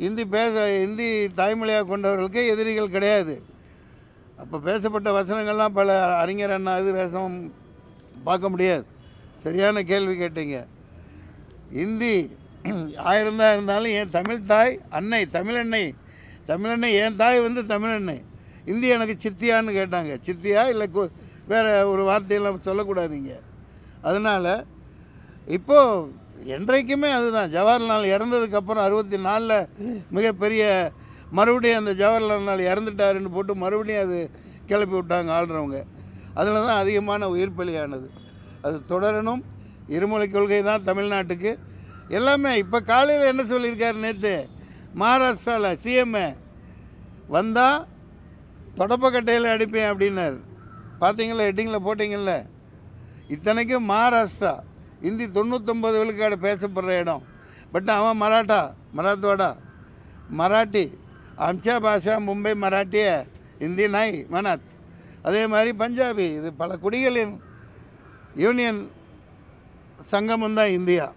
இந்தி தாய்மொழியாக கொண்டவர்களுக்கு எதிரிகள் கிடையாது. அப்போ பேசப்பட்ட வசனங்கள்லாம் பல அறிஞர் அண்ணா இது வேஷம் பார்க்க முடியாது. சரியான கேள்வி கேட்டீங்க. இந்தி 1000 தான் இருந்தாலும் என் தமிழ் தாய் அன்னை தமிழன்னை என் தாய் வந்து தமிழன்னை. இந்தி எனக்கு சித்தியான்னு கேட்டாங்க. சித்தியா இல்லை வேறு ஒரு வார்த்தையெல்லாம் சொல்லக்கூடாதீங்க. அதனால் இப்போது என்றைக்குமே அதுதான். ஜவஹர்லால் இறந்ததுக்கப்புறம் 64 மிகப்பெரிய மறுபடியும் அந்த ஜவஹர்லால் இறந்துட்டாருன்னு போட்டு மறுபடியும் அது கிளப்பி விட்டாங்க ஆள்றவங்க. அதில் தான் அதிகமான உயிர் பலியானது. அது தொடரணும். இருமொழி கொள்கை தான் தமிழ்நாட்டுக்கு எல்லாமே. இப்போ காலையில் என்ன சொல்லியிருக்காரு, நேற்று மகாராஷ்டிராவில் சிஎம்ஏ வந்தால் தொடப்பக்கட்டையில் அடிப்பேன் அப்படின்னார். பார்த்தீங்களா, ஹெட்டிங்கில் போட்டிங்கள்ல. இத்தனைக்கும் மகாராஷ்டிரா இந்தி 99 விழுக்காடு பேசப்படுற இடம். பட் அவன் மராத்வாடா மராட்டி आमच्या भाषा मुंबई मराठी है, हिंदी नहीं मनात. அதே மாதிரி பஞ்சாபி. இது பல குடிகளின் யூனியன் சங்கமம் தான் இந்தியா.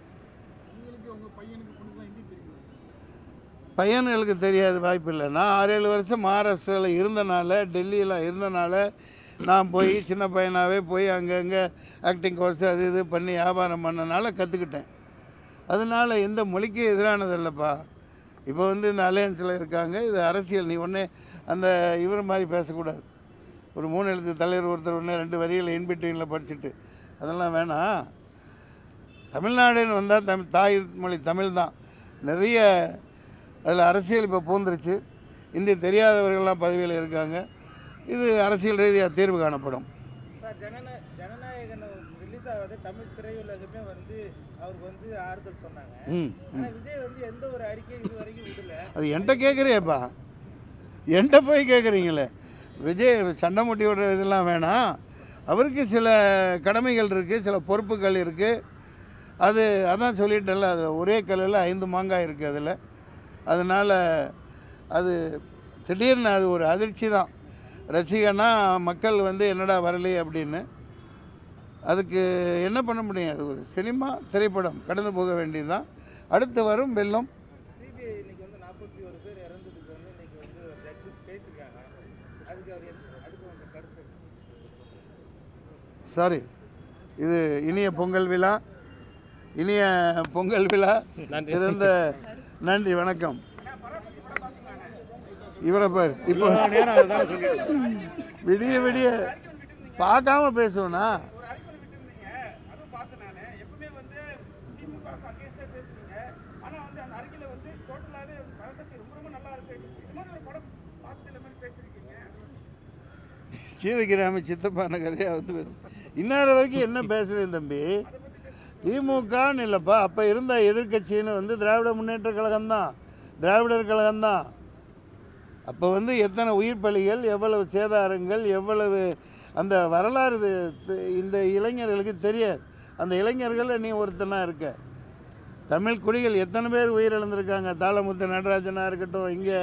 பையன்களுக்கு தெரியாது, வாய்ப்பில்லை. நான் 6-7 வருஷம் மகாராஷ்டிராவில் இருந்தனால, டெல்லியில் இருந்தனால நான் போய் சின்ன பையனாகவே போய் அங்கங்கே ஆக்டிங் கோர்ஸ் அது இது பண்ணி வியாபாரம் பண்ணனால கற்றுக்கிட்டேன். அதனால் எந்த மொழிக்கு எதிரானது இல்லைப்பா. இப்போ வந்து இந்த அலையன்ஸில் இருக்காங்க. இது அரசியல். நீ ஒன்றே அந்த இவர் மாதிரி பேசக்கூடாது. ஒரு 3 எழுத்து தலைவர் ஒருத்தர் ஒன்று 2 வரியில் இன்பிட்வீனில் படிச்சுட்டு அதெல்லாம் வேணாம். தமிழ்நாடுன்னு வந்தால் தாய் மொழி தமிழ் தான். நிறைய அதில் அரசியல் இப்போ பூந்துருச்சு. இந்தி தெரியாதவர்கள்லாம் பதவியில் இருக்காங்க. இது அரசியல் ரீதியாக தீர்வு காணப்படும். ஜனநாயகன் ரிலீஸ் ஆகாத தமிழ் திரையுலகமே வந்து அவருக்கு வந்து ஆறுதல் சொன்னாங்க. விஜய் வந்து எந்த ஒரு அறிக்கை இது வரைக்கும் விடல. அது என்கிட்ட கேட்குறியப்பா, என்கிட்ட போய் கேட்குறீங்களே. விஜய் சண்டை முட்டியோட இதெல்லாம் வேணாம். அவருக்கு சில கடமைகள் இருக்குது, சில பொறுப்புகள் இருக்குது. அதான் சொல்லிட்டேன்ல, அது ஒரே கல்லில் 5 மாங்காய் இருக்குது அதில். அதனால் அது திடீர்னு அது ஒரு அதிர்ச்சி தான். ரசிகனா மக்கள் வந்து என்னடா வரலையே அப்படின்னு. அதுக்கு என்ன பண்ண முடியும்? அது ஒரு சினிமா திரைப்படம், கடந்து போக வேண்டியது தான். அடுத்து வரும் வெள்ளம். சிபிஐ இன்னைக்கு வந்து 41 பேர் இறந்ததுக்கு வந்து இன்னைக்கு வந்து ஒரு ஜட்ஜ் பேசியிருக்காங்க. அதுக்கு உங்க கருத்து? சாரி, இது இனிய பொங்கல் விழா. சிறந்த நன்றி, வணக்கம். இவரை பார், இப்போ விடிய பார்க்காம பேசுவோண்ணா. சீதகிராம சித்தப்பான கதையாக வந்து இன்னொரு வரைக்கும் என்ன பேசுகிறேன் தம்பி. திமுகன்னு இல்லைப்பா, அப்போ இருந்த எதிர்கட்சின்னு வந்து திராவிட முன்னேற்ற கழகம்தான், திராவிடர் கழகம்தான். அப்போ வந்து எத்தனை உயிர் பலிகள், எவ்வளவு சேதாரங்கள், எவ்வளவு அந்த வரலாறு இந்த இளைஞர்களுக்கு தெரியாது. அந்த இளைஞர்களில் நீ ஒருத்தனாக இருக்க. தமிழ் குடிகள் எத்தனை பேர் உயிரிழந்திருக்காங்க. தாளமுத்து நடராஜனாக இருக்கட்டும், இங்கே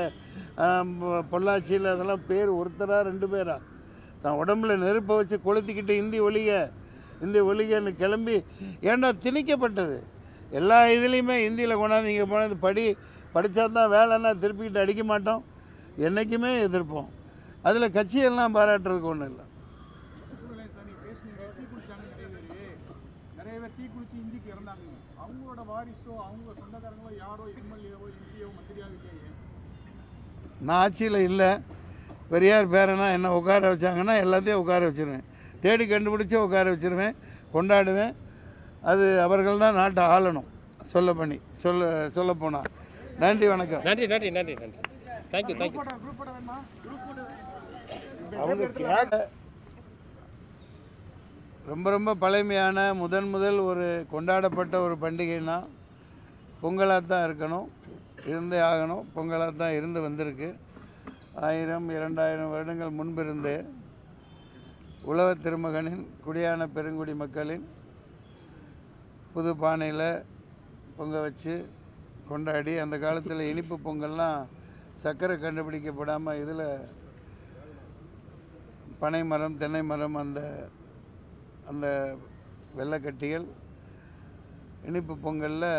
பொள்ளாச்சியில் அதெல்லாம் பேர் ஒருத்தராக 2 பேரா தான் உடம்புல நெருப்பை வச்சு கொளுத்திக்கிட்டு இந்தி ஒலிகன்னு கிளம்பி ஏன்னா திணிக்கப்பட்டது. எல்லா இதுலேயுமே இந்தியில் கொண்டாந்து இங்கே போனது படித்தா தான் வேலைன்னா திருப்பிக்கிட்டு அடிக்க மாட்டோம், என்றைக்குமே எதிர்ப்போம். அதில் கட்சியெல்லாம் பாராட்டுறதுக்கு ஒன்றும் இல்லை. நிறைய பேர் தீ குளிச்சு இந்திக்கு இறந்தாங்க. அவங்களோட வாரிசோ அவங்க சொந்தக்காரங்களோ யாரோ எம்எல்ஏவோ எம்பியோ மந்திரியாக இல்லையே. நான் ஆட்சியில் இல்லை. பெரியார் பேரனா என்ன உட்கார வச்சாங்கன்னா எல்லாத்தையும் உட்கார வச்சுருவேன். தேடி கண்டுபிடிச்சி உட்கார வச்சுருவேன், கொண்டாடுவேன். அது அவர்கள் தான் நாட்டை ஆளணும். சொல்ல போனால். நன்றி, வணக்கம். நன்றி நன்றி நன்றி நன்றி. Thank you thank you. அவங்க கேட்க ரொம்ப பழமையான முதல் ஒரு கொண்டாடப்பட்ட ஒரு பண்டிகைன்னா பொங்கலாக தான் இருக்கணும், இருந்தே ஆகணும். பொங்கலாக தான் இருந்து வந்திருக்கு. 1000-2000 வருடங்கள் முன்பிருந்தே உழவர் திருமகனின் குடியான பெருங்குடி மக்களின் புது பானையில் பொங்க வச்சு கொண்டாடி, அந்த காலத்தில் இனிப்பு பொங்கல்லாம் சர்க்கரை கண்டுபிடிக்கப்படாமல் இதில் பனை மரம், தென்னை மரம், அந்த வெள்ளைக்கட்டிகள் இனிப்பு பொங்கலில்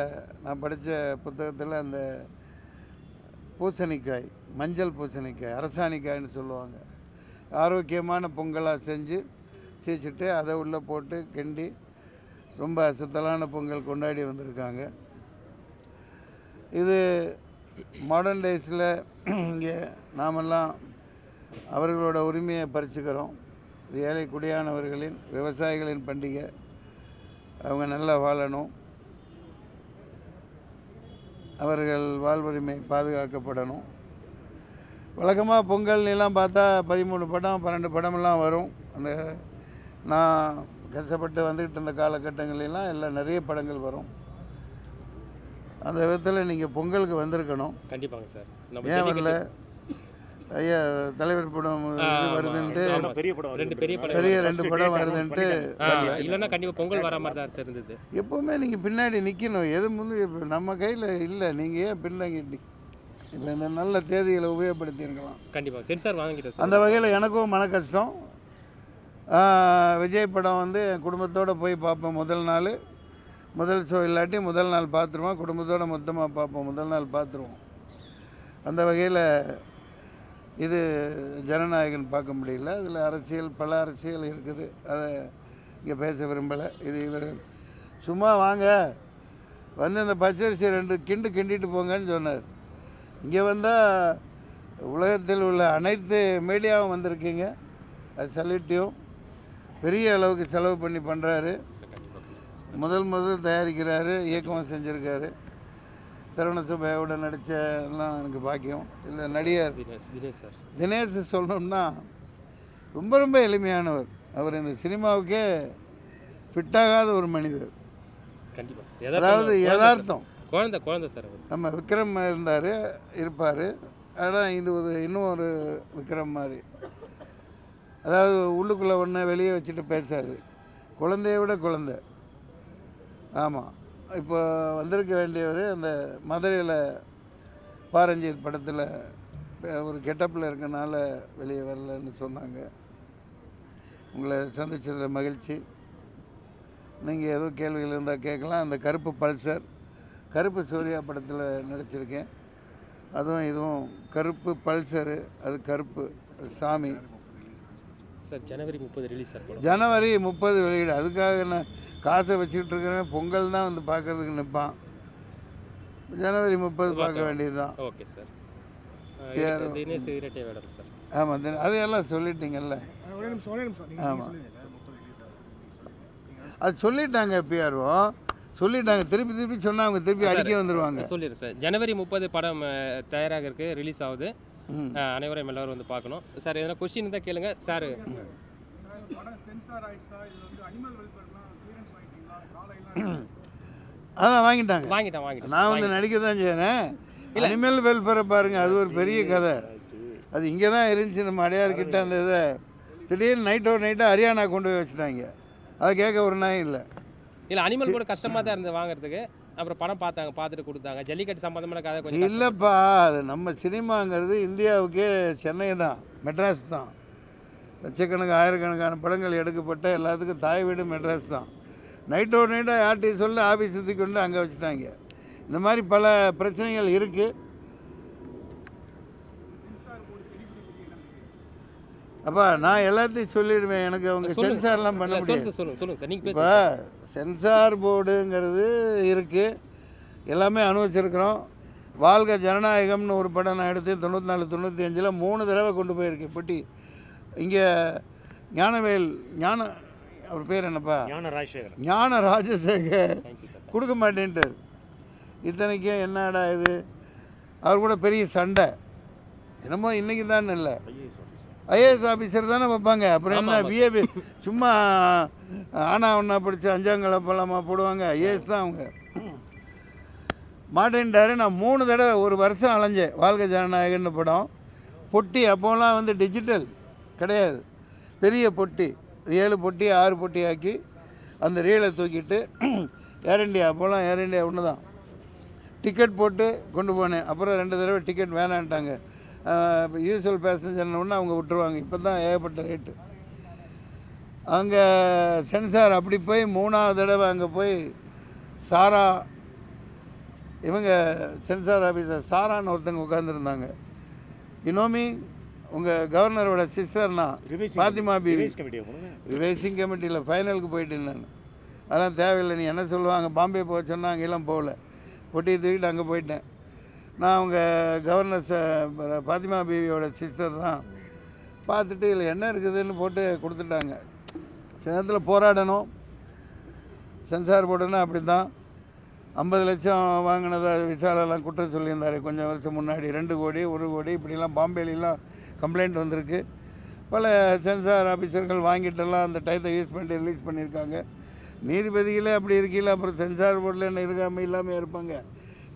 நான் படித்த புத்தகத்தில் அந்த பூசணிக்காய், மஞ்சள் பூசணிக்காய், அரசாணிக்காய்னு சொல்லுவாங்க. ஆரோக்கியமான பொங்கலாக செஞ்சு சீச்சிட்டு அதை உள்ளே போட்டு கிண்டி ரொம்ப அசத்தலான பொங்கல் கொண்டாடி வந்திருக்காங்க. இது மாடர்ன் டேஸில் இங்கே நாமெல்லாம் அவர்களோட உரிமையை பறிச்சுக்கிறோம். இது ஏழை குடியானவர்களின் விவசாயிகளின் பண்டிகை. அவங்க நல்லா வாழணும், அவர்கள் வாழ்வுரிமை பாதுகாக்கப்படணும். வழக்கமாக பொங்கல்லாம் பார்த்தா 13 படம் 12 படமெல்லாம் வரும். அந்த நான் கஷ்டப்பட்டு வந்துக்கிட்டு இருந்த காலகட்டங்களெல்லாம் எல்லாம் நிறைய படங்கள் வரும். அந்த விதத்தில் நீங்கள் பொங்கலுக்கு வந்திருக்கணும். கண்டிப்பாங்க சார். ஏன் வரல? ஐயா தலைவர் படம் இது வருதுன்ட்டு, பெரிய 2 படம் வருதுன்ட்டு இல்லைன்னா கண்டிப்பாக பொங்கல் வர மாதிரி தான் இருந்தது. எப்போவுமே நீங்கள் பின்னாடி நிற்கணும். எது இப்போ நம்ம கையில் இல்லை. நீங்கள் ஏன் பின்னாடி இப்போ இந்த நல்ல தேதிகளை உபயோகப்படுத்தியிருக்கலாம். கண்டிப்பாக சென்சார் வாங்கிட்டோம். அந்த வகையில் எனக்கும் மன கஷ்டம். விஜய் படம் வந்து என் குடும்பத்தோடு போய் பார்ப்பேன். முதல் நாள் முதல் ஷோ இல்லாட்டி முதல் நாள் பார்த்துருவோம். குடும்பத்தோடு மொத்தமாக பார்ப்போம். முதல் நாள் பார்த்துருவோம். அந்த வகையில் இது ஜனநாயகன் பார்க்க முடியல. அதில் அரசியல் பல அரசியல் இருக்குது. அதை இங்கே பேச விரும்பலை. இது இவர் சும்மா வாங்க வந்து இந்த பச்சரிசி 2 கிண்டிட்டு போங்கன்னு சொன்னார். இங்கே வந்தால் உலகத்தில் உள்ள அனைத்து மீடியாவும் வந்திருக்கீங்க. அது சல்யூட்டையும் பெரிய அளவுக்கு செலவு பண்ணி பண்ணுறாரு. முதல் தயாரிக்கிறாரு, இயக்கமாக செஞ்சுருக்காரு. சரவண சுப்பையோட நடித்த எல்லாம் எனக்கு பாக்கியம். இல்லை நடிகர் தினேஷ் சொல்லணும்னா ரொம்ப எளிமையானவர். அவர் இந்த சினிமாவுக்கே ஃபிட்டாகாத ஒரு மனிதர். கண்டிப்பாக, அதாவது யதார்த்தம். குழந்தை சார். நம்ம விக்ரம் இருப்பார். ஆனால் இது இன்னும் ஒரு விக்ரம் மாதிரி. அதாவது உள்ளுக்குள்ளே ஒன்று வெளியே வச்சுட்டு பேசாது. குழந்தைய விட குழந்தை. ஆமாம், இப்போ வந்திருக்க வேண்டியவர் அந்த மதுரையில் பாரஞ்சித் படத்தில் ஒரு கெட்டப்பில் இருக்கனால வெளியே வரலன்னு சொன்னாங்க. உங்களை சந்தித்ததில் மகிழ்ச்சி. நீங்கள் எதுவும் கேள்விகள் இருந்தால் கேட்கலாம். அந்த கருப்பு பல்சர், கருப்பு சூர்யா படத்தில் நடிச்சிருக்கேன். அதுவும் இதுவும் கருப்பு பல்சரு. அது கருப்பு சாமி. சார் ஜனவரி 30 ரிலீஸ் சார். ஜனவரி 30 வெளியீடு. அதுக்காக நான் காசை வச்சுக்கிட்டு இருக்கிறேன். பொங்கல் தான் வந்து பார்க்கறதுக்கு நிற்பான். ஜனவரி 30 பார்க்க வேண்டியது தான். Okay sir. தினேஷ் இரட்டை வேடம் சார். ஆமாம், அதையெல்லாம் சொல்லிட்டீங்கல்ல. ஆமாம், அது சொல்லிட்டாங்க. பிஆர்ஓ சொல்லிட்டாங்க. திருப்பி சொன்னால் அவங்க திருப்பி அடிக்க வந்துடுவாங்க. சொல்லிடுறேன் சார். ஜனவரி 30 படம் தயாராக இருக்கு, ரிலீஸ் ஆகுது. அனைவரும் எல்லாரும் வந்து பார்க்கணும். சார் எதனா கொஸ்டின் தான் கேளுங்க சார். அதான் வாங்கிட்டாங்க. நான் வந்து நடிக்க தான் செய்கிறேன். அனிமல் வெல்ஃபேரை பாருங்கள், அது ஒரு பெரிய கதை. அது இங்கே தான் இருந்துச்சு நம்ம அடையார்கிட்ட. அந்த இதை திடீர்னு நைட்டாக ஹரியானா கொண்டு போய் வச்சுட்டாங்க. அதை கேட்க ஒரு நாய் இல்லை. அனிமல் கூட கஷ்டமாக தான் இருந்தது வாங்குறதுக்கு. அப்புறம் படம் பார்த்துட்டு கொடுத்தாங்க. ஜல்லிக்கட்டு சம்பந்தமான கதை கொஞ்சம் இல்லைப்பா. அது நம்ம சினிமாங்கிறது இந்தியாவுக்கே சென்னை தான், மெட்ராஸ் தான். லட்சக்கணக்கான ஆயிரக்கணக்கான படங்கள் எடுக்கப்பட்ட எல்லாத்துக்கும் தாய் வீடு மெட்ராஸ் தான். நைட்டாக யார்கிட்டையும் சொல்லி ஆஃபீஸ் சுற்றி கொண்டு அங்கே வச்சுட்டாங்க. இந்த மாதிரி பல பிரச்சனைகள் இருக்குது. அப்பா நான் எல்லாத்தையும் சொல்லிடுவேன். எனக்கு அவங்க சென்சார்லாம் பண்ண முடியாது. இப்போ சென்சார் போர்டுங்கிறது இருக்குது, எல்லாமே அனுபவிச்சிருக்கிறோம். வாழ்க ஜனநாயகம்னு ஒரு படம் நான் எடுத்து 94 95 3 தடவை கொண்டு போயிருக்கேன் பெட்டி. இங்கே அவர் பேர் என்னப்பா, ஞான ராஜசேகர் கொடுக்க மாட்டேன்ட்டார். இத்தனைக்கும் என்னடா இது, அவர் கூட பெரிய சண்டை. என்னமோ இன்றைக்கி தான் இல்லை, ஐஏஎஸ் ஆஃபீஸர் தானே வைப்பாங்க. அப்புறம் என்ன பிஏபி சும்மா ஒன்றா படித்து 5ஆம் கிளப்பெல்லாமா போடுவாங்க. ஐஏஎஸ் தான் அவங்க. மாட்டேன்ட்டார். நான் 3 தடவை ஒரு வருஷம் அலைஞ்சேன். வாழ்க ஜனநாயகன்னு படம். பொட்டி அப்போலாம் வந்து டிஜிட்டல் கிடையாது, பெரிய பொட்டி, 7 பொட்டி 6 பொட்டி ஆக்கி அந்த ரீலை தூக்கிட்டு ஏர் இண்டியா, அப்போலாம் ஏர் இண்டியா ஒன்று தான், டிக்கெட் போட்டு கொண்டு போனேன். அப்புறம் 2 தடவை டிக்கெட் வேணான்ட்டாங்க. யூஸ்வல் பேசஞ்சர்னு ஒன்று அவங்க விட்டுருவாங்க. இப்போ தான் ஏகப்பட்ட ரேட்டு. அங்கே சென்சார் அப்படி போய் 3ஆவது தடவை அங்கே போய் சாரா இவங்க சென்சார் ஆஃபீஸர் சாரான்னு ஒருத்தங்க உட்காந்துருந்தாங்க. இனோமி உங்கள் கவர்னரோட சிஸ்டர்னா பாத்திமா பிவி ரிவைசிங் கமிட்டியில் ஃபைனலுக்கு போயிட்டேன் நான். அதெல்லாம் தேவையில்லை, நீ என்ன சொல்லுவாங்க பாம்பே போக சொன்னால் அங்கெல்லாம் போகல, பொட்டியை தூக்கிட்டு அங்கே போயிட்டேன். நான் அவங்க கவர்னர் பாத்திமா பிவியோட சிஸ்டர் தான். பார்த்துட்டு இதில் என்ன இருக்குதுன்னு போட்டு கொடுத்துட்டாங்க. சில நேரத்தில் போராடணும், சென்சார் போர்டுன்னா அப்படி தான். 50 லட்சம் வாங்கினதா விசாலெல்லாம் குற்றம் சொல்லியிருந்தார் கொஞ்சம் வருஷம் முன்னாடி. 2 கோடி 1 கோடி இப்படிலாம் பாம்பேலாம் கம்ப்ளைண்ட் வந்திருக்கு. பல சென்சார் ஆஃபீஸர்கள் வாங்கிட்டெல்லாம் அந்த டயத்தை யூஸ் பண்ணிட்டு ரிலீஸ் பண்ணியிருக்காங்க. நீதிபதிகளே அப்படி இருக்கையில் அப்புறம் சென்சார் போர்டில் என்ன இருக்காமல் இல்லாமல் இருப்பாங்க.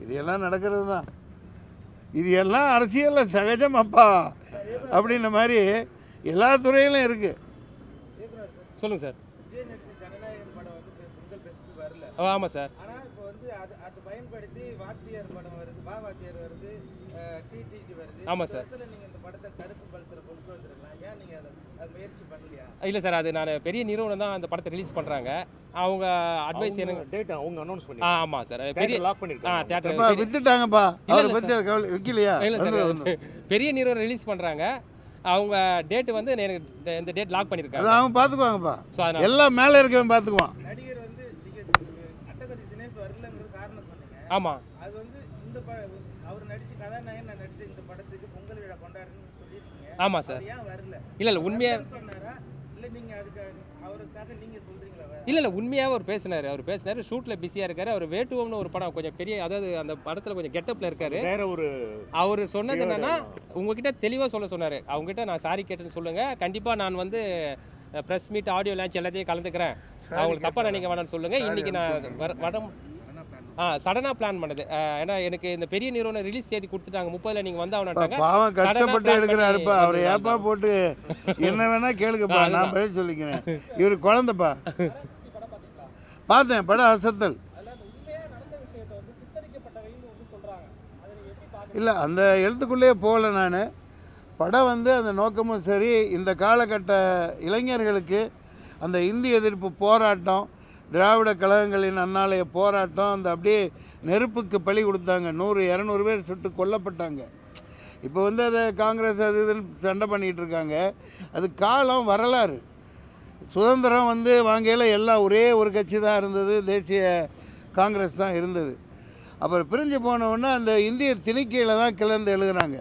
இது எல்லாம் நடக்கிறது தான். இது எல்லாம் அரசியலில் சகஜம் அப்பா அப்படின்ற மாதிரி எல்லா துறையிலும் இருக்குது. சொல்லுங்கள் சார். விஜய் நடிச்ச ஜனநாயகன் படம் வந்து பொங்கல் ஃபெஸ்ட்டுக்கு வரல. ஆமாம் சார். ஆனால் இப்போ வந்து அது பயன்படுத்தி வாத்தியார் படம் வருது, வாத்தியார் வருது, டிடிடி வருது. ஆமாம் சார். நீங்கள் இந்த படத்தை கருப்பு பல்சரை கொண்டு வந்துருக்கலாம், ஏன் நீங்கள் அதை முயற்சி பண்ணலையா? இல்லை சார், அது நான் பெரிய நிறுவனம் தான் அந்த படத்தை ரிலீஸ் பண்ணுறாங்க. அவங்க அட்வைஸ் எனக்கு டேட் அவங்க அனௌன்ஸ் பண்ணி ஆமாம் சார், பெரிய லாக் பண்ணிருக்காங்க. தியேட்டர் வித்துட்டாங்கப்பா. அவரை பற்றி விற்கலையா? இல்லை சார், பெரிய நிறுவனம் ரிலீஸ் பண்ணுறாங்க. அவங்க டேட் வந்து எனக்கு இந்த டேட் லாக் பண்ணியிருக்காங்க. அதை அவங்க பார்த்துக்குவாங்கப்பா. ஸோ அதனால் எல்லாம் மேலே இருக்கவன் பார்த்துக்குவான். நடிகர் வந்து நீங்கள் அட்டகதி தினேஷ் வரலங்கிறது காரணம் சொன்னீங்க. ஆமாம், அது வந்து இந்த அவர் நடிச்ச கதாநாயகன் நான் நடிச்ச இந்த படத்துக்கு பொங்கல் விழா கொண்டாடுறேன்னு சொல்லியிருக்கீங்க. ஆமாம் சார். ஏன் வரல? இல்லை உண்மையாக சொன்னாரா இல்லை நீங்கள் அதுக்கு அவருக்காக நீங்கள் சொல்கிறீங்களா? இல்லை உண்மையாகவே அவர் பேசினார். ஷூட்டில் பிஸியாக இருக்கார். அவர் வேட்டுவோம்னு ஒரு படம் கொஞ்சம் பெரிய, அதாவது அந்த படத்தில் கொஞ்சம் கெட்டப்பில் இருக்கார். வேற ஒரு அவர் சொன்னது என்னன்னா, உங்ககிட்ட தெளிவாக சொல்ல சொன்னார். அவங்ககிட்ட நான் சாரி கேட்டேன்னு சொல்லுங்கள், கண்டிப்பாக நான் வந்து ப்ரெஸ் மீட் ஆடியோ லான்ச் எல்லாத்தையும் கலந்துக்கிறேன், அவங்களுக்கு தப்பாக நினைக்க வேணாம்னு சொல்லுங்கள். இன்றைக்கி நான் சடனாக பிளான் பண்ணது. ஏன்னா எனக்கு இந்த பெரிய நிறுவனம் ரிலீஸ் தேதி கொடுத்துட்டாங்க, 30 நீங்கள் வந்து அவனாட்டாங்க. பாவம் கஷ்டப்பட்டு எடுக்கிறாருப்பா. அவரை ஏப்பா போட்டு என்ன வேணா கேளுங்கப்பா, நான் பதில் சொல்லிக்கிறேன். இவர் குழந்தைப்பா. பார்த்தேன் படம் அசத்தல். இல்லை அந்த எழுத்துக்குள்ளேயே போகல நான். படம் வந்து அந்த நோக்கமும் சரி, இந்த காலகட்ட இளைஞர்களுக்கு அந்த இந்தி எதிர்ப்பு போராட்டம், திராவிட கழகங்களின் அன்னாலைய போராட்டம், அந்த அப்படியே நெருப்புக்கு பலி கொடுத்தாங்க. 100-200 பேர் சுட்டு கொல்லப்பட்டாங்க. இப்போ வந்து அதை காங்கிரஸ் அது இதுன்னு சண்டை பண்ணிகிட்டு இருக்காங்க. அது காலம் வரலாறு. சுதந்திரம் வந்து வாங்கையில் எல்லாம் ஒரே ஒரு கட்சி தான் இருந்தது, தேசிய காங்கிரஸ் தான் இருந்தது. அப்புறம் பிரிஞ்சு போனவுடனே அந்த இந்திய திணிக்கையில் தான் கிளர்ந்து எழுதுனாங்க.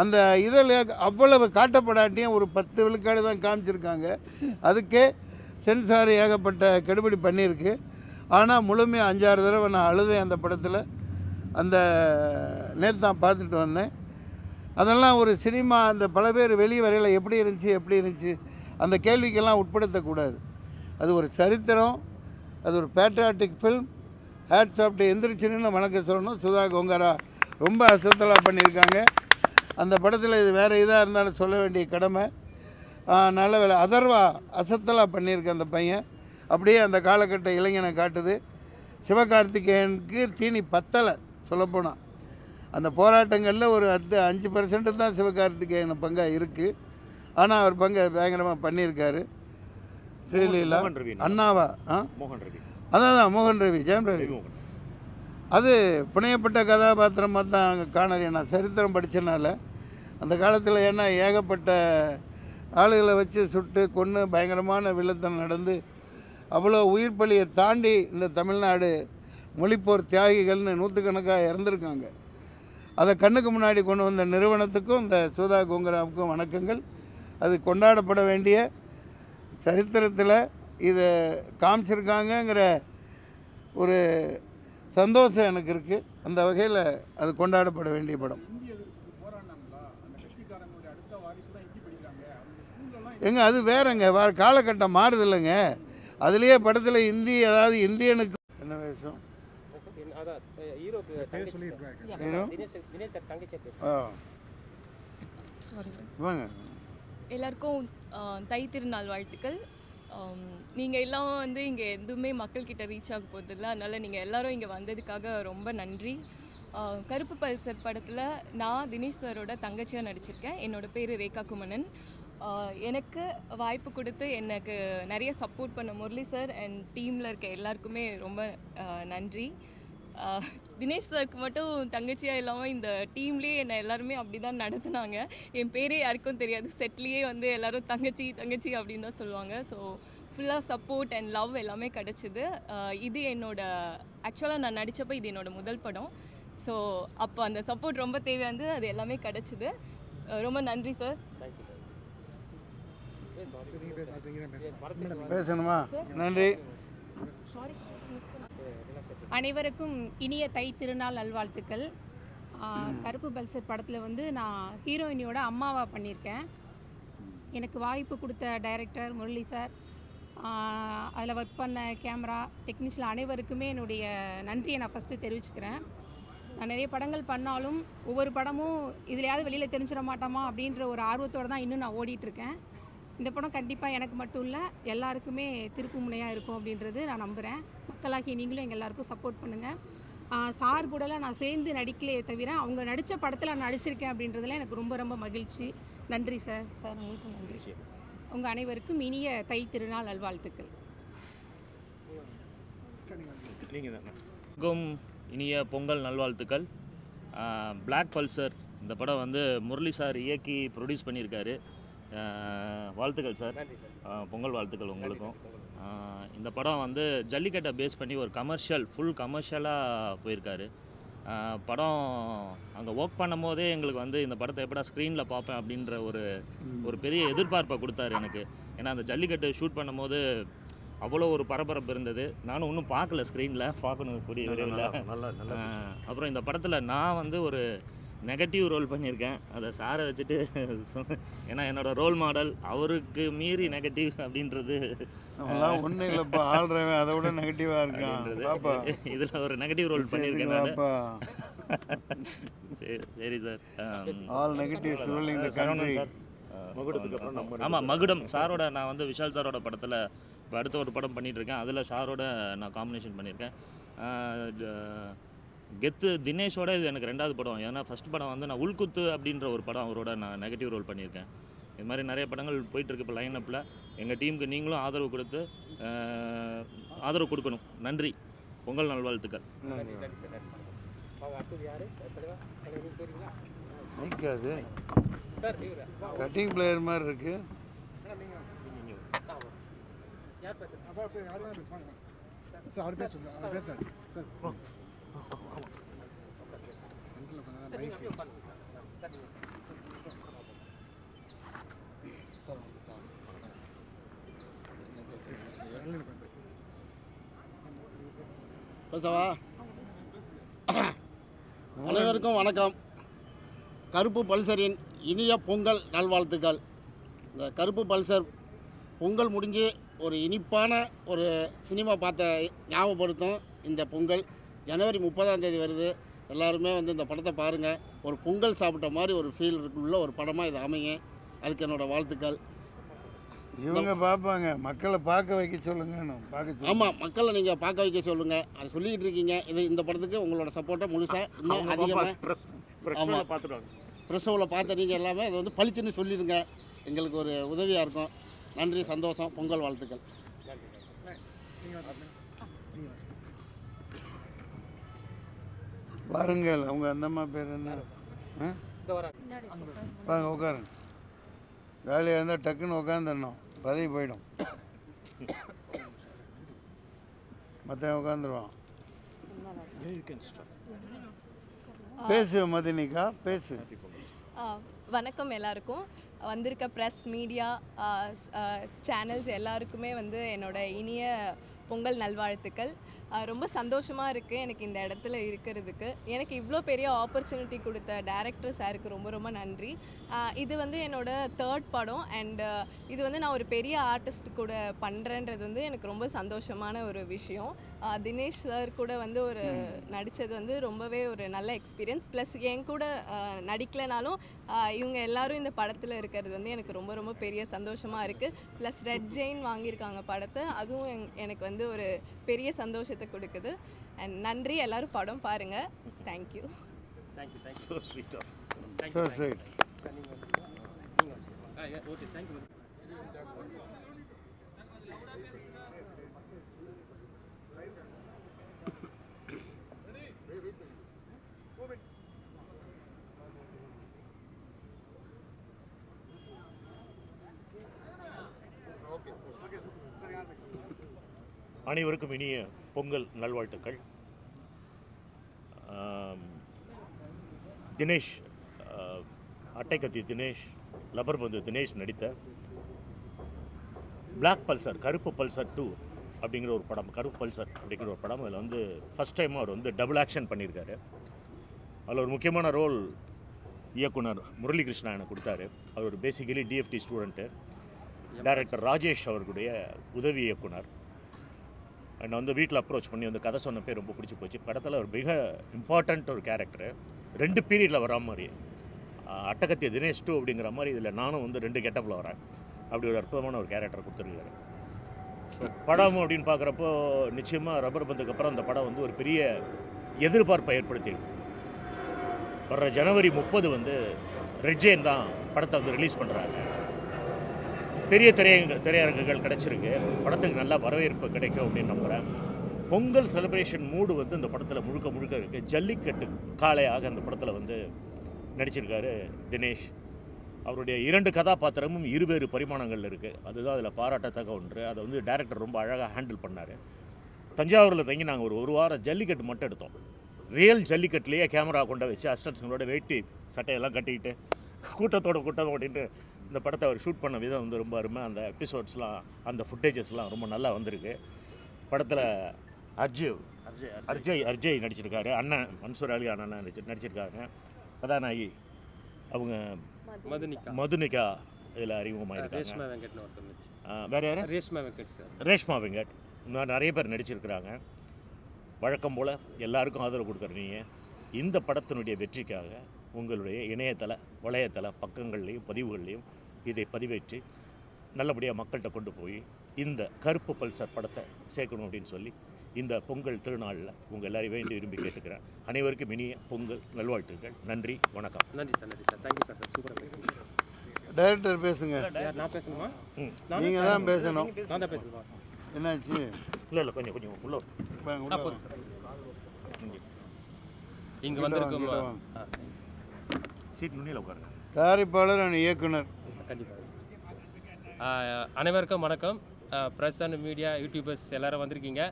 அந்த இதில் அவ்வளவு காட்டப்படாட்டியும் ஒரு 10 விழுக்காடு தான் காமிச்சிருக்காங்க. அதுக்கே சென்சார் ஏகப்பட்ட கெடுபிடி பண்ணியிருக்கு. ஆனால் முழுமையாக 5-6 தடவை நான் அழுதேன் அந்த படத்தில். அந்த நேற்று தான் பார்த்துட்டு வந்தேன். அதெல்லாம் ஒரு சினிமா, அந்த பல பேர் வெளியே வரையில் எப்படி இருந்துச்சு அந்த கேள்விக்கெல்லாம் உட்படுத்தக்கூடாது. அது ஒரு சரித்திரம், அது ஒரு patriotic film. Hats off to எந்திரிச்சுன்னு வணக்கம் சொல்லணும். சுதா கொங்கரா ரொம்ப அசத்தலாக பண்ணியிருக்காங்க அந்த படத்தில். இது வேறு இதாக இருந்தாலும் சொல்ல வேண்டிய கடமை. நல்ல வேலை. அதர்வா அசத்தலாக பண்ணியிருக்க அந்த பையன். அப்படியே அந்த காலகட்ட இளைஞனை காட்டுது. சிவகார்த்திகேயனுக்கு தீனி பத்தலை சொல்லப்போனால். அந்த போராட்டங்களில் ஒரு 5% தான் சிவகார்த்திகேயன் பங்காக இருக்குது. ஆனால் அவர் பங்கை பயங்கரமாக பண்ணியிருக்காரு. ஸ்ரீலீலா அண்ணாவா அதான் மோகன் ரவி, ஜெயம் ரவி. அது புனையப்பட்ட கதாபாத்திரமாக தான் அங்கே காணறேன். நான் சரித்திரம் படித்தனால அந்த காலத்தில் ஏன்னா ஏகப்பட்ட ஆளுகளை வச்சு சுட்டு கொன்று பயங்கரமான வில்லத்தனம் நடந்து அவ்வளோ உயிர் பலியை தாண்டி இந்த தமிழ்நாடு மொழிப்போர் தியாகிகள்னு 100கணக்காக இறந்துருக்காங்க. அதை கண்ணுக்கு முன்னாடி கொண்டு வந்த நிறுவனத்துக்கும் இந்த சுதா கொங்கராவுக்கும் வணக்கங்கள். அது கொண்டாடப்பட வேண்டிய சரித்திரத்தில் இதை காமிச்சிருக்காங்கங்கிற ஒரு சந்தோஷம் எனக்கு இருக்குது. அந்த வகையில் அது கொண்டாடப்பட வேண்டிய படம். எங்க அது வேறங்க, வேறு காலகட்டம் மாறுது இல்லைங்க. அதுலேயே படத்தில் இந்தி, அதாவது இந்தியனுக்கு என்ன வேஷம் வாங்க. எல்லாருக்கும் தை திருநாள் வாழ்த்துக்கள். நீங்கள் எல்லாம் வந்து இங்கே எதுவுமே மக்கள்கிட்ட ரீச் ஆக போகிறதில்ல, அதனால் நீங்கள் எல்லோரும் இங்கே வந்ததுக்காக ரொம்ப நன்றி. கருப்பு பல்சர் படத்தில் நான் தினேஷ் சாரோட தங்கச்சியாக நடிச்சிருக்கேன். என்னோடய பேர் ரேகா குமணன். எனக்கு வாய்ப்பு கொடுத்து எனக்கு நிறைய சப்போர்ட் பண்ண முரளி சார் அண்ட் டீமில் இருக்க எல்லாருக்குமே ரொம்ப நன்றி. தினேஷ் சாருக்கு மட்டும் தங்கச்சியாக இல்லாமல் இந்த டீம்லேயே என்னை எல்லாருமே அப்படி தான் நடத்துனாங்க. என் பேரே யாருக்கும் தெரியாது. செட்லேயே வந்து எல்லாரும் தங்கச்சி தங்கச்சி அப்படின்னு தான் சொல்லுவாங்க. ஸோ ஃபுல்லாக சப்போர்ட் அண்ட் லவ் எல்லாமே கிடச்சிது. இது ஆக்சுவலாக நான் நடித்தப்போ இது என்னோட முதல் படம். ஸோ அப்போ அந்த சப்போர்ட் ரொம்ப தேவையானது, அது எல்லாமே கிடச்சிது. ரொம்ப நன்றி சார். பேசணுமா? நன்றி. அனைவருக்கும் இனிய தை திருநாள் நல்வாழ்த்துக்கள். கருப்பு பல்சர் படத்தில் வந்து நான் ஹீரோயினியோட அம்மாவாக பண்ணியிருக்கேன். எனக்கு வாய்ப்பு கொடுத்த டைரக்டர் முரளி சார், அதில் ஒர்க் பண்ண கேமரா டெக்னீஷியன் அனைவருக்குமே என்னுடைய நன்றியை நான் ஃபஸ்ட்டு தெரிவிச்சுக்கிறேன். நான் நிறைய படங்கள் பண்ணாலும் ஒவ்வொரு படமும் இதுலையாவது வெளியில் தெரிஞ்சிட மாட்டோமா அப்படின்ற ஒரு ஆர்வத்தோடு தான் இன்னும் நான் ஓடிட்டுருக்கேன். இந்த படம் கண்டிப்பாக எனக்கு மட்டும் இல்லை, எல்லாருக்குமே திருப்பு முனையாக இருக்கும் அப்படின்றது நான் நம்புகிறேன். மக்களாகி நீங்களும் எங்கள் எல்லாருக்கும் சப்போர்ட் பண்ணுங்கள். சார் கூடலாம் நான் சேர்ந்து நடிக்கலையே தவிர அவங்க நடித்த படத்தில் நான் நடிச்சிருக்கேன் அப்படின்றதுல எனக்கு ரொம்ப ரொம்ப மகிழ்ச்சி. நன்றி சார். சார் உங்களுக்கும் நன்றி. உங்கள் அனைவருக்கும் இனிய தை திருநாள் நல்வாழ்த்துக்கள். இனிய பொங்கல் நல்வாழ்த்துக்கள். பிளாக் பல்சர் இந்த படம் வந்து முரளி சார் இயக்கி ப்ரொடியூஸ் பண்ணியிருக்காரு. வாழ்த்துக்கள் சார். பொங்கல் வாழ்த்துக்கள் உங்களுக்கும். இந்த படம் வந்து ஜல்லிக்கட்டை பேஸ் பண்ணி ஒரு ஃபுல் கமர்ஷியலாக போயிருக்காரு. படம் அங்கே ஒர்க் பண்ணும் போதே எங்களுக்கு வந்து இந்த படத்தை எப்படா ஸ்க்ரீனில் பார்ப்பேன் அப்படின்ற ஒரு பெரிய எதிர்பார்ப்பை கொடுத்தாரு எனக்கு. ஏன்னா அந்த ஜல்லிக்கட்டு ஷூட் பண்ணும் போது அவ்வளோ ஒரு பரபரப்பு இருந்தது. நானும் இன்னும் பார்க்கல, ஸ்க்ரீனில் பார்க்கணும் கூடிய விரைவில். அப்புறம் இந்த படத்தில் நான் வந்து ஒரு நெகட்டிவ் ரோல் பண்ணியிருக்கேன். அதை சாரை வச்சுட்டு ஏன்னா என்னோடய ரோல் மாடல் அவருக்கு மீறி நெகட்டிவ் அப்படின்றது ஒன்றும் இல்லைப்பா, ஆள்றவன் அதை விட நெகட்டிவாக இருக்கான். இதில் ஒரு நெகட்டிவ் ரோல் பண்ணியிருக்கேன் நான். சரி சார். All negative sir. ஆமாம், மகுடம் சாரோட நான் வந்து விஷால் சாரோட படத்தில் இப்போ அடுத்த ஒரு படம் பண்ணிகிட்ருக்கேன். அதில் சாரோட நான் காம்பினேஷன் பண்ணியிருக்கேன். கெத்து தினேஷோட இது எனக்கு 2வது படம். ஏன்னா ஃபஸ்ட் படம் வந்து நான் உள்குத்து அப்படின்ற ஒரு படம் அவரோட நான் நெகட்டிவ் ரோல் பண்ணியிருக்கேன். இது மாதிரி நிறைய படங்கள் போயிட்டுருக்கு இப்போ லைனப்பில். எங்கள் டீமுக்கு நீங்களும் ஆதரவு கொடுக்கணும். நன்றி. பொங்கல் நல்வாழ்த்துக்கள். கட்டிங் பிளேயர் மாதிரி இருக்கு. அனைவருக்கும் வணக்கம். கருப்பு பல்சரின் இனிய பொங்கல் நல்வாழ்த்துக்கள். இந்த கருப்பு பல்சர் பொங்கல் முடிஞ்சு ஒரு இனிப்பான ஒரு சினிமா பார்த்த ஞாபகப்படுத்தும் இந்த பொங்கல். ஜனவரி 30ஆம் தேதி வருது. எல்லாருமே வந்து இந்த படத்தை பாருங்கள். ஒரு பொங்கல் சாப்பிட்ட மாதிரி ஒரு ஃபீல் உள்ள ஒரு படமாக இது அமைங்க. அதுக்கு என்னோடய வாழ்த்துக்கள். இவங்க பார்ப்பாங்க, மக்களை பார்க்க வைக்க சொல்லுங்க. ஆமாம், மக்களை நீங்கள் பார்க்க வைக்க சொல்லுங்கள். அதை சொல்லிக்கிட்டு இருக்கீங்க. இந்த படத்துக்கு உங்களோட சப்போர்ட்டை முழுசாக இன்னும் அதிகமாக ஆமாம் ப்ரெஸ்ஸோவில் பார்த்த நீங்கள் எல்லாமே அதை வந்து பளிச்சுன்னு சொல்லிடுங்க. எங்களுக்கு ஒரு உதவியாக இருக்கும். நன்றி, சந்தோஷம். பொங்கல் வாழ்த்துக்கள். பாருங்கள், அவங்க அந்தம்மா பேர் என்ன? வாங்க உட்காருங்க. வேலையாக இருந்தால் டக்குன்னு உட்காந்துடணும், பதவி போயிடும். மற்ற உட்காந்துருவான். பேசு மதினிகா, பேசு. வணக்கம் எல்லாருக்கும். வந்திருக்க ப்ரெஸ், மீடியா, சேனல்ஸ் எல்லாருக்குமே வந்து என்னோட இனிய பொங்கல் நல்வாழ்த்துக்கள். ரொம்ப சந்தோஷமாக இருக்குது எனக்கு இந்த இடத்துல இருக்கிறதுக்கு. எனக்கு இவ்வளோ பெரிய ஆப்பர்ச்சுனிட்டி கொடுத்த டைரக்டர் சாருக்கு ரொம்ப ரொம்ப நன்றி. இது வந்து என்னோடய 3rd படம். இது வந்து நான் ஒரு பெரிய ஆர்டிஸ்ட் கூட பண்ணுறேன்றது வந்து எனக்கு ரொம்ப சந்தோஷமான ஒரு விஷயம். தினேஷ் சார் கூட வந்து நடித்தது வந்து ரொம்பவே ஒரு நல்ல எக்ஸ்பீரியன்ஸ். ப்ளஸ் என் கூட நடிக்கலைனாலும் இவங்க எல்லாரும் இந்த படத்தில் இருக்கிறது வந்து எனக்கு ரொம்ப ரொம்ப பெரிய சந்தோஷமாக இருக்குது. ப்ளஸ் ரெட் ஜெயின் வாங்கியிருக்காங்க படத்தை, அதுவும் எனக்கு வந்து ஒரு பெரிய சந்தோஷத்தை கொடுக்குது. அண்ட் நன்றி, எல்லோரும் படம் பாருங்கள். தேங்க்யூ. அனைவருக்கும் இனிய பொங்கல் நல்வாழ்த்துக்கள். தினேஷ், அட்டைக்கத்தி தினேஷ், லப்பர் பந்து தினேஷ் நடித்த பிளாக் பல்சர், கருப்பு பல்சர் 2 அப்படிங்கிற ஒரு படம், கருப்பு பல்சர் அப்படிங்கிற ஒரு படம். அதில் வந்து ஃபஸ்ட் டைம் அவர் வந்து டபுள் ஆக்ஷன் பண்ணியிருக்காரு. அதில் ஒரு முக்கியமான ரோல் இயக்குனர் முரளிகிருஷ்ணா எனக்கு கொடுத்தாரு. அவர் ஒரு basically TFT student. Director Rajesh அவர்களுடைய உதவி இயக்குனர். என்னை வந்து வீட்டில் அப்ரோச் பண்ணி வந்து கதை சொன்ன பேர் ரொம்ப பிடிச்சி போச்சு. படத்தில் ஒரு மிக இம்பார்ட்டண்ட் ஒரு கேரக்டரு, 2 பீரியடில் வரா மாதிரி. அட்டகத்திய தினேஷ் 2 அப்படிங்கிற மாதிரி இதில் நானும் வந்து 2 கெட்டப்பில் வரேன். அப்படி ஒரு அற்புதமான ஒரு கேரக்டர் கொடுத்துருக்காரு. படம் அப்படின்னு பார்க்குறப்போ நிச்சயமாக ரப்பர் பந்துக்கு அப்புறம் அந்த படம் வந்து ஒரு பெரிய எதிர்பார்ப்பை ஏற்படுத்தியிருக்கு. வர்ற ஜனவரி 30 வந்து ரெட் ஜெயின் தான் படத்தை வந்து ரிலீஸ் பண்ணுறாங்க. பெரிய திரையரங்குகள் கிடச்சிருக்கு. படத்துக்கு நல்ல வரவேற்பு கிடைக்கும் அப்படின்னு நம்புகிறேன். பொங்கல் செலிப்ரேஷன் மூடு வந்து இந்த படத்தில் முழுக்க இருக்குது. ஜல்லிக்கட்டு காளையாக அந்த படத்தில் வந்து நடிச்சிருக்காரு தினேஷ். அவருடைய 2 கதாபாத்திரமும் இருவேறு பரிமாணங்கள் இருக்குது. அதுதான் அதில் பாராட்டத்தக்க ஒன்று. அதை வந்து டைரக்டர் ரொம்ப அழகாக ஹேண்டில் பண்ணார். தஞ்சாவூரில் தங்கி நாங்கள் ஒரு வாரம் ஜல்லிக்கட்டு மட்டும் எடுத்தோம். ரியல் ஜல்லிக்கட்டுலேயே கேமரா கொண்டு வச்சு அசிஸ்டன்ட்ஸுங்களோட வேட்டி சட்டையெல்லாம் கட்டிக்கிட்டு கூட்டம் ஓட்டிட்டு இந்த படத்தை அவர் ஷூட் பண்ண விதம் வந்து ரொம்ப அருமை. அந்த எபிசோட்ஸ்லாம், அந்த ஃபுட்டேஜஸ்லாம் ரொம்ப நல்லா வந்திருக்கு. படத்தில் அர்ஜய் நடிச்சிருக்காரு. அண்ணன் மன்சூர் அலி அண்ணன் நடிச்சிருக்காங்க. கதாநாயகி அவங்க மதுனிகா இதில் அறிமுகமாயிருக்காங்க. வேறு யார்? ரேஷ்மா வெங்கட். இன்னும் நிறைய பேர் நடிச்சிருக்கிறாங்க. வழக்கம் போல் எல்லாருக்கும் ஆதரவு கொடுக்குற நீங்கள் இந்த படத்தினுடைய வெற்றிக்காக உங்களுடைய இணையதள வலையதள பக்கங்கள்லேயும் பதிவுகள்லேயும் இதை பதிவேற்றி நல்லபடியாக மக்கள்கிட்ட கொண்டு போய் இந்த கருப்பு பல்சர் படத்தை சேர்க்கணும் அப்படின்னு சொல்லி இந்த பொங்கல் திருநாளில் உங்கள் எல்லாரையும் வேண்டி விரும்பி கேட்டுக்கிறேன். அனைவருக்கும் இனிய பொங்கல் நல்வாழ்த்துக்கள். நன்றி, வணக்கம். நன்றி சார். Thank you sir. சூப்பராக பேசுங்க. டைரக்டர் பேசுங்க. நான் பேசணுமா? நீங்கள் தான் பேசணும். நான் தான் பேசணுமா? என்னாச்சு? இல்லை கொஞ்சம் உள்ள இங்கே வந்திருக்கும் சீட் நுண்ணியில் உட்காருங்க. தயாரிப்பாளர் அண்ட் இயக்குனர். கண்டிப்பாக. அனைவருக்கும் வணக்கம். ப்ரெஸ் அண்ட் மீடியா யூடியூபர்ஸ் எல்லோரும் வந்திருக்கீங்க.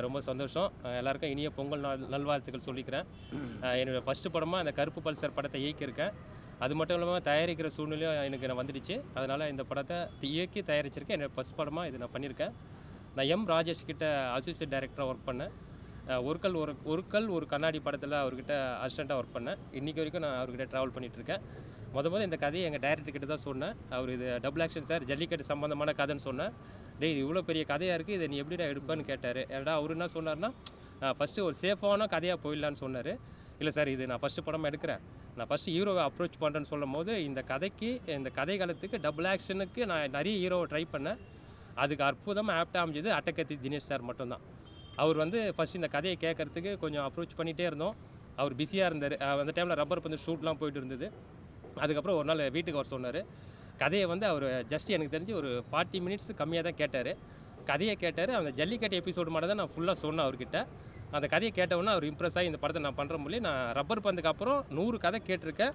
ரொம்ப சந்தோஷம். எல்லாருக்கும் இனிய பொங்கல் நல்வாழ்த்துக்கள் சொல்லிக்கிறேன். என்னோடய ஃபஸ்ட்டு படமாக இந்த கருப்பு பல்சர் படத்தை இயக்கியிருக்கேன். அது மட்டும் இல்லாமல் தயாரிக்கிற சூழ்நிலையும் எனக்கு நான் வந்துடுச்சு. அதனால் இந்த படத்தை இயக்கி தயாரிச்சிருக்கேன். என்னோடய ஃபஸ்ட் படமாக இது நான் பண்ணியிருக்கேன். நான் எம் ராஜேஷ் கிட்ட அசோசியேட் டைரக்டராக ஒர்க் பண்ணேன். ஒரு கண்ணாடி படத்தில் அவர்கிட்ட அசிஸ்டண்ட்டாக ஒர்க் பண்ணேன். இன்றைக்கி வரைக்கும் நான் அவர்கிட்ட ட்ராவல் பண்ணிகிட்ருக்கேன். முதல் இந்த கதையை எங்கள் டைரக்டர் கிட்ட தான் சொன்னேன். அவர் இது டபுள் ஆக்ஷன் சார், ஜல்லிக்கட்டு சம்மந்தமான கதைன்னு சொன்னேன். இது இவ்வளோ பெரிய கதையாக இருக்குது, இதை நீ எப்படிடா எடுப்பேன்னு கேட்டார். ஏன்னா அவர் என்ன சொன்னார்னா, ஃபஸ்ட்டு ஒரு சேஃபான கதையாக போயிடலான்னு சொன்னார். இல்லை சார், இது நான் ஃபஸ்ட்டு படமாக எடுக்கிறேன், நான் ஃபஸ்ட்டு ஹீரோவை அப்ரோச் பண்ணுறேன்னு சொல்லும் போது இந்த கதை காலத்துக்கு டபுள் ஆக்ஷனுக்கு நான் நிறைய ஹீரோவை ட்ரை பண்ணேன். அதுக்கு அற்புதமாக ஆப்டாக அமைஞ்சது அட்டகத்தி தினேஷ் சார் மட்டும்தான். அவர் வந்து ஃபஸ்ட் இந்த கதையை கேட்குறதுக்கு கொஞ்சம் அப்ரோச் பண்ணிகிட்டே இருந்தோம். அவர் பிஸியாக இருந்தார். அந்த டைமில் ரப்பர் பந்து ஷூட்லாம் போயிட்டு இருந்தது. அதுக்கப்புறம் ஒரு நாள் வீட்டுக்கு வர சொன்னார். கதையை வந்து அவர் ஜஸ்ட் எனக்கு தெரிஞ்சு ஒரு 40 மினிட்ஸ் கம்மியாக தான் கேட்டார். கதையை கேட்டார். அந்த ஜல்லிக்கட்டு எபிசோடு மட்டும் தான் நான் ஃபுல்லாக சொன்னேன் அவர்கிட்ட. அந்த கதையை கேட்டவுடனே அவர் இம்ப்ரெஸ் ஆகி இந்த படத்தை நான் பண்ணுற முடியும். நான் ரப்பர் பந்துக்கு அப்புறம் 100 கதை கேட்டிருக்கேன்.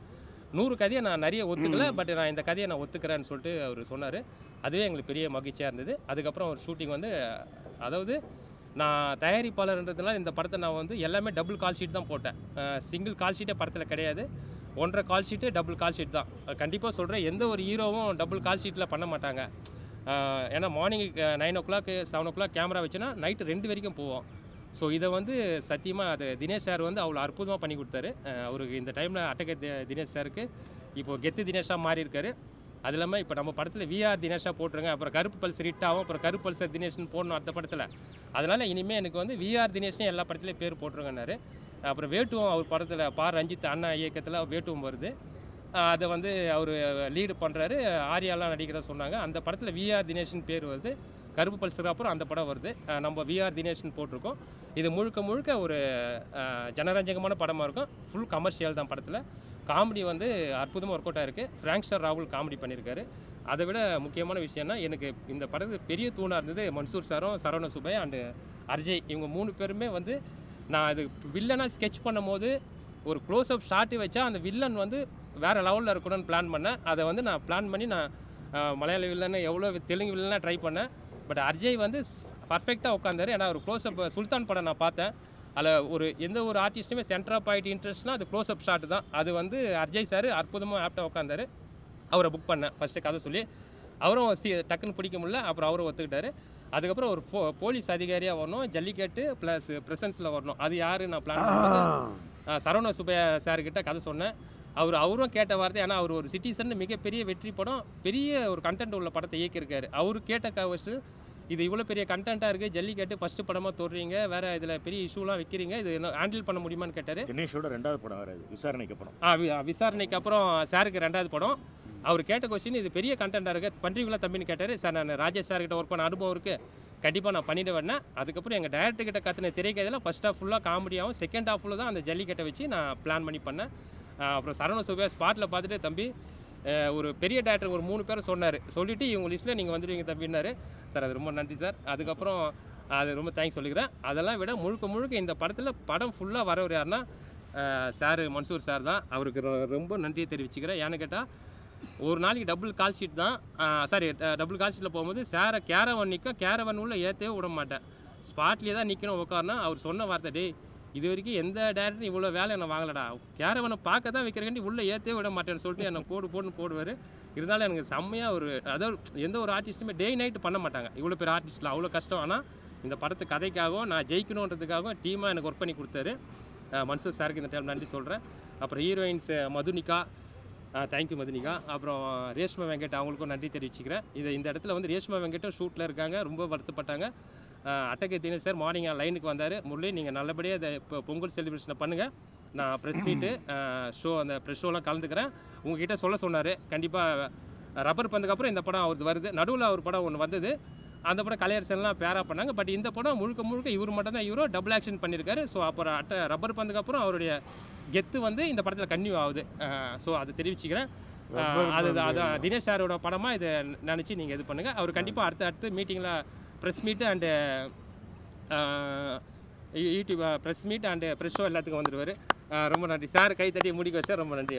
100 கதையை நான் நிறைய ஒத்துக்கல, பட் நான் இந்த கதையை நான் ஒத்துக்கிறேன்னு சொல்லிட்டு அவர் சொன்னார். அதுவே எங்களுக்கு பெரிய மகிழ்ச்சியாக இருந்தது. அதுக்கப்புறம் ஒரு ஷூட்டிங் வந்து, அதாவது நான் தயாரிப்பாளர்ன்றதுனால இந்த படத்தை நான் வந்து எல்லாமே டபுள் கால் ஷீட் தான் போட்டேன். சிங்கிள் கால் ஷீட்டே படத்தில் கிடையாது. 1.5 கால் ஷீட்டு, டபுள் கால் ஷீட் தான். கண்டிப்பாக சொல்கிறேன், எந்த ஒரு ஹீரோவும் டபுள் கால் ஷீட்டில் பண்ண மாட்டாங்க. ஏன்னா மார்னிங் 9 o'clock 7 o'clock கேமரா வச்சுன்னா நைட்டு 2 வரைக்கும் போவோம். ஸோ இதை வந்து சத்தியமாக அது தினேஷ் சார் வந்து அவ்வளோ அற்புதமாக பண்ணி கொடுத்தாரு. அவருக்கு இந்த டைமில் அட்டகத்தி தினேஷ் சாருக்கு இப்போது கெத்து தினேஷாக மாறி இருக்காரு. அது இல்லாமல் இப்போ நம்ம படத்தில் விஆர் தினேஷாக போட்டுருங்க, அப்புறம் கருப்பு பல்சர் ஹிட் ஆகும், அப்புறம் கருப்பு பல்சர் தினேஷ்னு போடணும் அடுத்த படத்தில். அதனால் இனிமேல் எனக்கு வந்து விஆர் தினேஷ்னே எல்லா படத்துலேயும் பேர் போட்டுருங்கன்னாரு. அப்புறம் வேட்டுவம் அவர் படத்தில் ரஞ்சித் அண்ணா இயக்கத்தில் வேட்டுவம் வருது. அதை வந்து அவர் லீடு பண்ணுறாரு. ஆரியாலாம் நடிக்கிறதா சொன்னாங்க. அந்த படத்தில் விஆர் தினேஷ்னு பேர் வருது. கருப்பு பல்சருக்கு அப்புறம் அந்த படம் வருது. நம்ம விஆர் தினேஷ்னு போட்டிருக்கோம். இது முழுக்க ஒரு ஜனரஞ்சகமான படமாக இருக்கும். ஃபுல் கமர்ஷியல் தான். படத்தில் காமெடி வந்து அற்புதமாக ஒர்க் அவுட் ஆகிருக்கு. ஃப்ராங்க்ஸ்டர் ராகுல் காமெடி பண்ணியிருக்காரு. அதை விட முக்கியமான விஷயம்னா, எனக்கு இந்த படத்துக்கு பெரிய தூணாக இருந்தது மன்சூர் சாரும் சரவண சுபை அண்டு அர்ஜய். இவங்க 3 பேருமே வந்து நான் அது வில்லனாக ஸ்கெட்ச் பண்ணும் போது ஒரு க்ளோஸ்அப் ஷாட்டு வச்சா அந்த வில்லன் வந்து வேறு லெவலில் இருக்கணும்னு பிளான் பண்ணேன். அதை வந்து நான் பிளான் பண்ணி நான் மலையாள வில்லன்னு எவ்வளோ தெலுங்கு வில்லனாக ட்ரை பண்ணேன். பட் அர்ஜய் வந்து பர்ஃபெக்டாக உட்காந்தாரு. ஏன்னா ஒரு க்ளோஸ்அப் சுல்தான் படம் நான் பார்த்தேன். அதில் ஒரு எந்த ஒரு ஆர்டிஸ்ட்டுமே சென்டர் ஆஃப் பாயிண்ட் இன்ட்ரெஸ்ட்னா அது க்ளோஸ்அப் ஷாட் தான். அது வந்து அஜய் சார் அற்புதமாக ஆப்டாக உட்காந்தாரு. அவரை புக் பண்ணேன் ஃபஸ்ட்டு கதை சொல்லி. அவரும் டக்குன்னு பிடிக்க முடியல. அப்புறம் அவரும் ஒத்துக்கிட்டாரு. அதுக்கப்புறம் ஒரு போலீஸ் அதிகாரியாக வரணும், ஜல்லிக்கட்டு ப்ளஸ் ப்ரெசன்ஸில் வரணும். அது யார் நான் பிளான் பண்ணி சரவண சுப்பையா சார்கிட்ட கதை சொன்னேன். அவரும் கேட்ட வார்த்தை. ஏன்னா அவர் ஒரு சிட்டிசன் மிகப்பெரிய வெற்றி படம், பெரிய ஒரு கண்டென்ட் உள்ள படத்தை இயக்கியிருக்காரு. அவர் கேட்ட கவர்ஸு இது இவ்வளோ பெரிய கண்டென்ட்டாக இருக்குது, ஜல்லிக்கட்டு ஃபஸ்ட்டு படமாக தொடுறீங்க, வேறு இதில் பெரிய இஷ்யூலாம் வைக்கிறீங்க, இது ஹேண்டில் பண்ண முடியுமான்னு கேட்டார். தினேஷோட 2வது படம் வராது, விசாரணைக்கு அப்புறம். விசாரணைக்கு அப்புறம் சாருக்கு 2வது படம். அவர் கேட்ட கொஸ்டின் இது பெரிய கண்டென்ட்டாக இருக்குது, பண்ணுறீங்களா தம்பின்னு கேட்டார். சார் நான் ராஜேஷ் சார்கிட்ட ஒர்க் பண்ண அனுபவம் இருக்குது, கண்டிப்பாக நான் பண்ணிட்டு வரேன். அதுக்கப்புறம் எங்கள் டேரக்டர்கிட்ட கற்றுன திரைக்கதையில் ஃபஸ்ட் ஹாஃப் ஃபுல்லாக காமெடியாகவும், செகண்ட் ஹாஃப் ஃபுல்லாக தான் அந்த ஜல்லிக்கட்டை வச்சு நான் பிளான் பண்ணி பண்ணேன். அப்புறம் சரவண சுப்பையா ஸ்பாட்டில் பார்த்துட்டு தம்பி ஒரு பெரிய டேரக்டர் ஒரு 3 பேரை சொன்னார். சொல்லிவிட்டு இவங்க லிஸ்ட்டில் நீங்கள் வந்துடுவீங்க தம்பின்னாரு. சார் அது ரொம்ப நன்றி சார். அதுக்கப்புறம் அது ரொம்ப தேங்க்ஸ் சொல்லிக்கிறேன். அதெல்லாம் விட முழுக்க இந்த படத்தில் படம் ஃபுல்லாக வரவர் யாருன்னா சார் மன்சூர் சார் தான். அவருக்கு ரொம்ப நன்றியை தெரிவிச்சுக்கிறேன். ஏன்னு கேட்டால் ஒரு நாளைக்கு டபுள் கால் ஷீட் தான். டபுள் கால் ஷீட்டில் போகும்போது சாரை கேரவன் நிற்கும், கேரவன் உள்ள ஏற்றவே விட மாட்டேன், ஸ்பாட்லேயே தான் நிற்கணும் உட்காரனா. அவர் சொன்ன வார்த்தை, டே இது வரைக்கும் எந்த டேரக்டரும் இவ்வளோ வேலை என்ன வாங்கலடா, கேரவனை பார்க்க தான் வைக்கிறேன்டி உள்ளே ஏற்றவே விட மாட்டேன்னு சொல்லிட்டு என்னை போடுவார். இருந்தாலும் எனக்கு செம்மையாக ஒரு அதாவது எந்த ஒரு ஆர்டிஸ்ட்டுமே டே நைட்டு பண்ண மாட்டாங்க. இவ்வளோ பேர் ஆர்டிஸ்ட்டில் அவ்வளோ கஷ்டம். ஆனால் இந்த படத்து கதைக்காகவும் நான் ஜெயிக்கணுன்றதுக்காகவும் டீமாக எனக்கு ஒர்க் பண்ணி கொடுத்தாரு. மன்சூர் சாருக்கு இந்த டைம் நன்றி சொல்கிறேன். அப்புறம் ஹீரோயின்ஸ் மதுனிகா, தேங்க்யூ மதுனிகா. அப்புறம் ரேஷ்மா வெங்கட், அவங்களுக்கும் நன்றி தெரிவிச்சுக்கிறேன். இந்த இடத்துல வந்து ரேஷ்மா வெங்கட்டும் ஷூட்டில் இருக்காங்க, ரொம்ப வருத்தப்பட்டாங்க. அட்டகை தினேஷ் சார் மார்னிங் லைனுக்கு வந்தார். முரளி நீங்கள் நல்லபடியாக அதை இப்போ பொங்கல் செலிப்ரேஷனை பண்ணுங்கள், நான் ப்ரெஸ் மீட்டு ஷோ அந்த ப்ரெஸ் ஷோலாம் கலந்துக்கிறேன் உங்ககிட்ட சொல்ல சொன்னார். கண்டிப்பாக ரப்பர் பந்துக்கப்புறம் இந்த படம் அவருக்கு வருது. நடுவில் ஒரு படம் ஒன்று வந்தது, அந்த படம் கலையரசன்லாம் பேரா பண்ணாங்க. பட் இந்த படம் முழுக்க இவர் மட்டும் தான் ஹீரோ, டபுள் ஆக்ஷன் பண்ணியிருக்காரு. ஸோ அப்புறம் ரப்பர் பந்துக்கப்புறம் அவருடைய கெத்து வந்து இந்த படத்தில் கன்டினியூ ஆகுது. ஸோ அதை தெரிவிச்சுக்கிறேன். அதான் தினேஷ் சாரோட படமாக இதை நினச்சி நீங்கள் இது பண்ணுங்கள். அவர் கண்டிப்பாக அடுத்த மீட்டிங்கில் ப்ரெஸ் மீட்டு and YouTube press meet and press show எல்லாத்துக்கும் வந்துடுவார். ரொம்ப நன்றி சார். கை தட்டி முடிக்க வச்சார். ரொம்ப நன்றி.